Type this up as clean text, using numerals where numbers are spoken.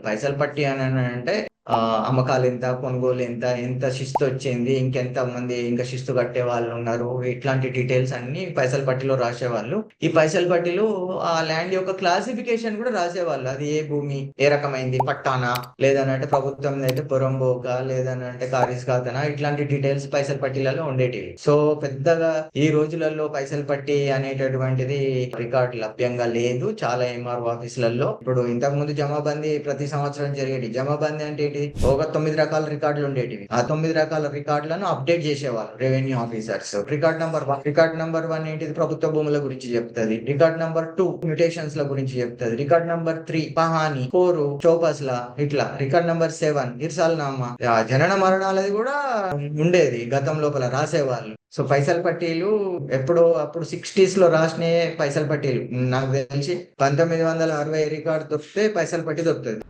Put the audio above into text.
పైసలు పట్టి అని అంటే అమ్మకాలు ఎంత, కొనుగోలు ఎంత, ఎంత శిస్తు వచ్చింది, ఇంకెంత మంది ఇంకా శిస్తు కట్టే వాళ్ళు ఉన్నారు, ఇట్లాంటి డీటెయిల్స్ అన్ని పైసలు పట్టిలో రాసేవాళ్ళు. ఈ పైసలు పట్టిలో ఆ ల్యాండ్ యొక్క క్లాసిఫికేషన్ కూడా రాసేవాళ్ళు. అది ఏ భూమి, ఏ రకమైంది, పట్టానా, లేదనంటే ప్రభుత్వం అయితే పొరంబోక, లేదనంటే కారిస్కాతనా, ఇట్లాంటి డీటెయిల్స్ పైసలు పట్టిలలో ఉండేటివి. సో పెద్దగా ఈ రోజులలో పైసలు పట్టి అనేటటువంటిది రికార్డు లభ్యంగా లేదు చాలా ఎంఆర్ఓ ఆఫీసులలో. ఇప్పుడు ఇంతకు ముందు జమాబందీ ప్రతి సంవత్సరం జరిగేది. జమాబందీ అంటే ఏంటి? ఒక 9 రకాల రికార్డులు ఉండేటివి. ఆ 9 రకాల రికార్డులను అప్డేట్ చేసేవాళ్ళు రెవెన్యూ ఆఫీసర్స్. రికార్డ్ నంబర్ 1 ఏంటిది? ప్రభుత్వ భూముల గురించి చెప్తుంది. రికార్డ్ నంబర్ 2 మ్యూటేషన్స్ ల గురించి చెప్తుంది. రికార్డ్ నంబర్ 3 పహాని, 4 చౌపస్ల, ఇట్లా. రికార్డ్ నంబర్ 7 ఇర్సాల్నామా, జనన మరణాలది కూడా ఉండేది గతం లోపల రాసేవాళ్ళు. సో పైసలు పట్టీలు ఎప్పుడో అప్పుడు 60s లో రాసిన పైసలు పట్టీలు నాకు తెలిసి 1960 రికార్డు దొరికితే పైసలు పట్టి దొరుకుతుంది.